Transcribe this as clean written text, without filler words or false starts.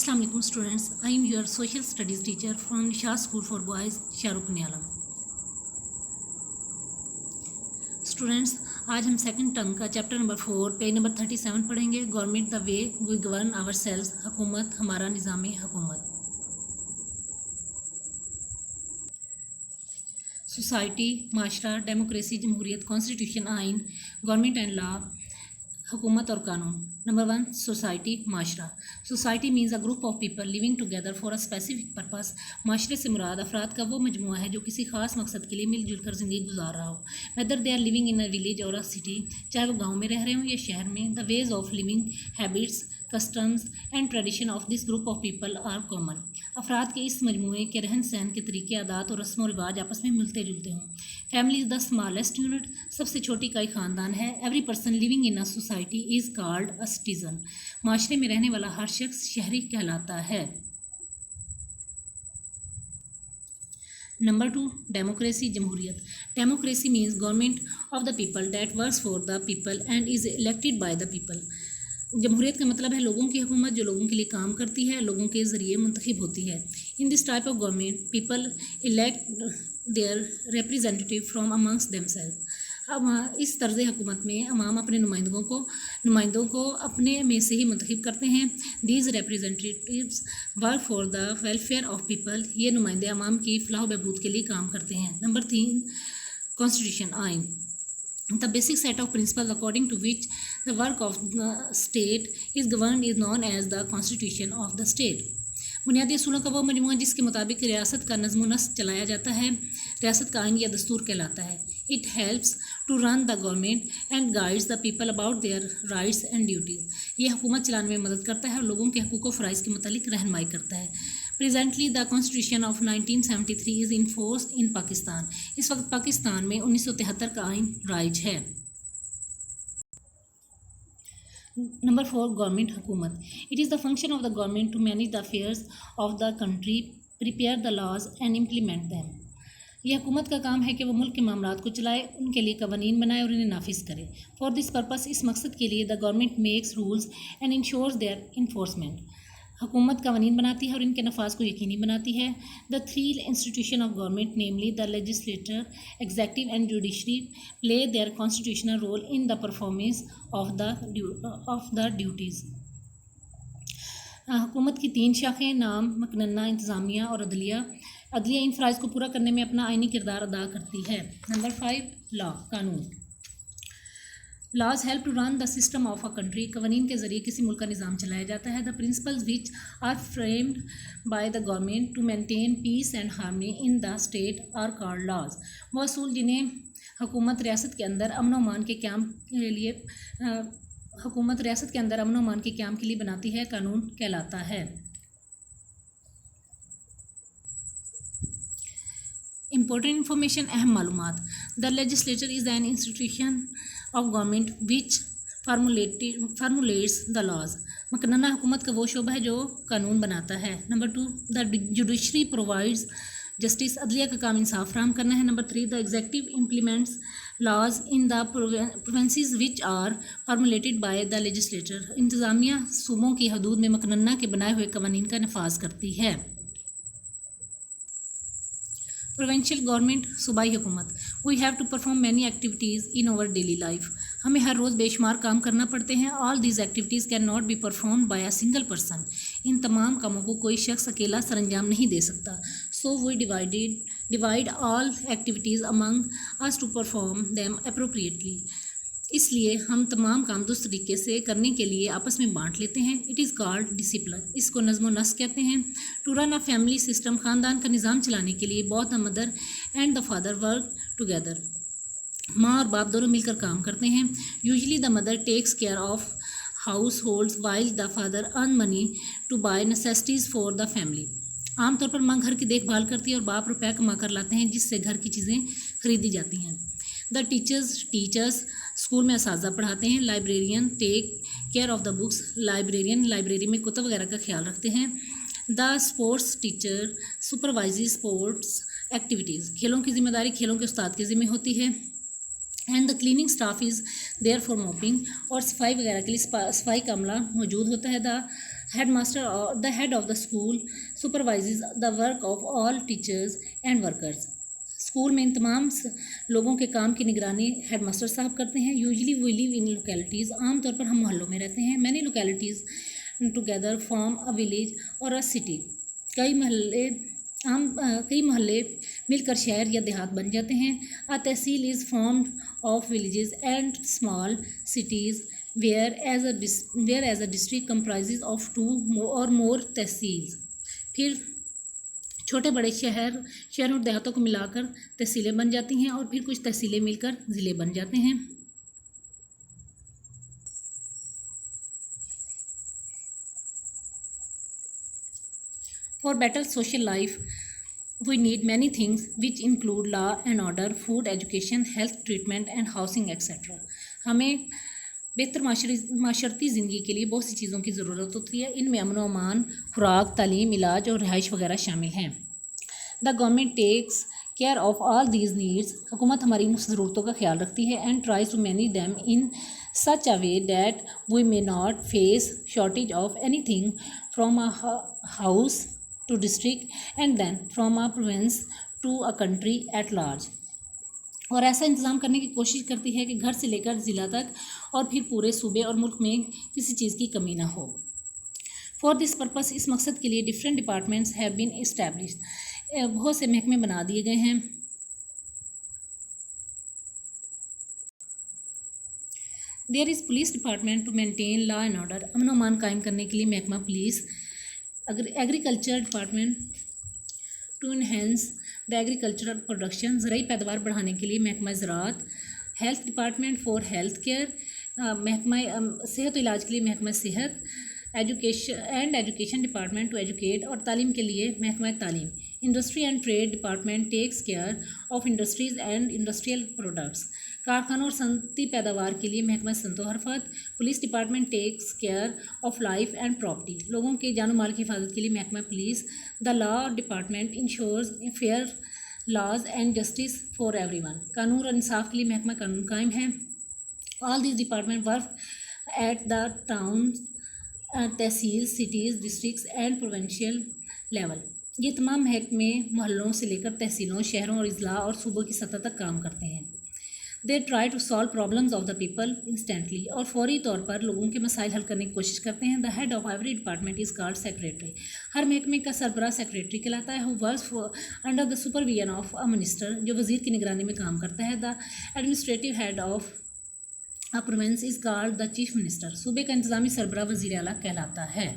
अस्सलाम वालेकुम students, I am your social studies teacher from Nishat school for boys Shahrukh Niyalam. Students, आज हम सेकंड टर्म का चैप्टर नंबर 4 पेज नंबर 37 पढ़ेंगे। Government the way we govern ourselves, हुकूमत हमारा निज़ाम हुकूमत। सोसाइटी, माशरा, डेमोक्रेसी, जमहूरियत, कॉन्स्टिट्यूशन, आइन, गवर्नमेंट एंड लॉ, हुकूमत और कानून। नंबर 1, सोसाइटी, माशरा। Society means a group of people living together for a specific purpose. माशरे से मुराद अफराद का वो मजमुआ है जो किसी खास मकसद के लिए मिलजुल कर ज़िंदगी गुजार रहा हो। Whether they are living in a village और अ सिटी, चाहे वो गाँव में रह रहे हों या शहर में। The ways of living, habits, customs and tradition of this group of people are common. अफराद के इस मजमूए के रहन सहन के तरीके, आदात और रस्म व रिवाज आपस में मिलते जुलते हों। Family is the smallest unit, सबसे छोटी इकाई ख़ानदान है। Every person living in a society is called a citizen. माशरे में रहने वाला हर शख्स शहरी कहलाता है। नंबर 2, डेमोक्रेसी, जमहूरियत। Democracy means government of the people that works for the people and is elected by the people. जमहूरियत का मतलब है लोगों की हुकूमत जो लोगों के लिए काम करती है, लोगों के ज़रिए मुंतखब होती है। In this type of government people elect their representative from amongst themself. अब इस तर्ज हुकूमत में अवाम अपने नुमाइंदों को अपने में से ही मुंतखब करते हैं। These representatives work for the welfare of people. ये नुमाइंदे अवाम की फलाह बहबूद के लिए काम करते हैं। नंबर 3, कॉन्स्टिट्यूशन, आइन। The basic set of principles according to which the work of the state is governed is known as the constitution of the state. बुनियादी असूलों का वो मजमूआ जिसके मुताबिक रियासत का नज़्म नस्क चलाया जाता है, रियासत का आइन या दस्तूर कहलाता है। It helps to run the government and guides the people about their rights and duties. ये हुकूमत चलाने में मदद करता है और लोगों के हकूक़ व फ़राइज़ के मुतालिक रहनुमाई करता है। Presently the constitution of 1973 is enforced in Pakistan. इस वक्त पाकिस्तान में 1973 का आइन राइज है। नंबर 4, गवर्नमेंट, हुकूमत। It is the function of the government to manage the affairs of the country, prepare the laws and implement them. यह हुकूमत का काम है कि वो मुल्क के मामलात को चलाए, उनके लिए कवानीन बनाए और इन्हें नाफिज करे। फॉर दिस पर्पस, इस मकसद के लिए the government makes rules and ensures their enforcement. हुकूमत कवानीन बनाती है और इनके नफाज को यकीनी बनाती है। The 3 institution of government namely the legislator, executive and judiciary play their constitutional role in the performance of the duties. हुकूमत की 3 शाखें नाम, मकनना, इंतज़ामिया और अदलिया इन फ़राइज़ को पूरा करने में अपना आइनी किरदार अदा करती है। नंबर 5, लॉ, कानून। Laws help to run the system of a country. कवानीन के ज़रिए किसी मुल्क का निज़ाम चलाया जाता है। The principles which are framed by the government to maintain peace and harmony in the state are called laws. वो असूल जिन्हें हुकूमत रियासत के अंदर अमन व अमान के क़याम के लिए बनाती है, कानून कहलाता है। Important information, अहम मालूमात। The legislature is an institution of government which formulates the laws. मकनना हुकूमत का वो शोबा है जो कानून बनाता है। Number 2, the judiciary provides justice. अदलिया का काम इंसाफ फराहम करना है। Number 3, the executive implements laws in the provinces which are formulated by the legislator. इंतज़ामिया सूबों की हदूद में मकनना के बनाए हुए कवानीन का नफाज करती है। प्रोविंशियल गवर्नमेंट, सूबाई हुकूमत। We have to perform many activities in our daily life. हमें हर रोज़ बेशुमार काम करना पड़ते हैं। All these activities can not be perform by a single person. इन तमाम कामों को कोई शख्स अकेला सरंजाम नहीं दे सकता। So we divide all activities among us to perform them appropriately. इसलिए हम तमाम काम दुरुस्त तरीके से करने के लिए आपस में बांट लेते हैं। It is called discipline. इसको नज़्म नस्क कहते हैं। To run a family system, ख़ानदान का निज़ाम चलाने के लिए both the mother and the father work together. माँ और बाप दोनों मिलकर काम करते हैं। Usually the mother takes care of households while the father earn money to buy necessities for the family. आमतौर पर माँ घर की देखभाल करती है और बाप रुपया कमा कर लाते हैं जिससे घर की चीज़ें खरीदी जाती हैं। द टीचर्स स्कूल में असातिज़ा पढ़ाते हैं। Librarian take care of the books. Librarian library में कुतुब वगैरह का ख्याल रखते हैं। The sports teacher supervise sports activities. खेलों की जिम्मेदारी खेलों के उस्ताद के ज़िम्मे होती है। And the cleaning staff is there for mopping. और सफाई वगैरह के लिए सफाई का अमला मौजूद होता है। The Headmaster or the head of the school supervises the work of all teachers and workers. School میں ان تمام لوگوں کے کام کی نگرانی ہیڈ ماسٹر صاحب کرتے ہیں. Usually we leave in localities, عام طور پر ہم محلوں میں رہتے ہیں. Many localities together form a village اور اے سٹی. کئی محلے مل کر شہر یا دیہات بن جاتے ہیں. A tehsil is formed of villages and small cities whereas a district comprises of 2 اور more تحصیلز. پھر چھوٹے بڑے شہروں اور دیہاتوں کو ملا کر تحصیلیں بن جاتی ہیں اور پھر کچھ تحصیلیں مل کر ضلع بن جاتے ہیں. For better social life, we need many things which include law and order, food, education, health treatment and housing etc. ہمیں بہتر معاشرتی زندگی کے لیے بہت سی چیزوں کی ضرورت ہوتی ہے. ان میں امن و امان، خوراک، تعلیم، علاج اور رہائش وغیرہ شامل ہیں. The government takes care of all these needs. حکومت ہماری ان ضرورتوں کا خیال رکھتی ہے. And tries to manage them in such a way that we may not face shortage of anything from a house to district and then from a province to a country at large. اور ایسا انتظام کرنے کی کوشش کرتی ہے کہ گھر سے لے کر ضلع تک اور پھر پورے صوبے اور ملک میں کسی چیز کی کمی نہ ہو. فار دس پرپس، اس مقصد کے لیے different departments have been established. بہت سے محکمے بنا دیے گئے ہیں. There is police department to maintain law and order. امن و امان قائم کرنے کے لیے محکمہ police. Agriculture department to enhance the agricultural production. زرعی پیداوار بڑھانے کے لیے محکمہ زراعت. Health department for health care. محکمہ صحت و علاج کے لیے محکمہ صحت. Education department to educate. اور تعلیم کے لیے محکمہ تعلیم. Industry and trade department takes care of industries and industrial products. کارخانوں اور صنعتی پیداوار کے لیے محکمہ صنعت و حرفت. Police department takes care of life and property. لوگوں کے جان و مال کی حفاظت کے لیے محکمہ police. The law department insures fair laws and justice for everyone. قانون اور انصاف کے لیے محکمہ قانون قائم ہے. All these department work at the town, tehsil, cities, districts and provincial level. یہ تمام محکمے محلوں سے لے کر تحصیلوں، شہروں اور اضلاع اور صوبوں کی سطح تک کام کرتے ہیں. They try to solve problems of the people instantly. اور فوری طور پر لوگوں کے مسائل حل کرنے کی کوشش کرتے ہیں. The head of every department is called secretary. ہر محکمے کا سربراہ سیکریٹری کہلاتا ہے. Who works under the supervision of a minister. جو وزیر کی نگرانی میں کام کرتا ہے. The administrative head of a province is called the chief minister. صوبے کا انتظامی سربراہ وزیر اعلیٰ کہلاتا ہے.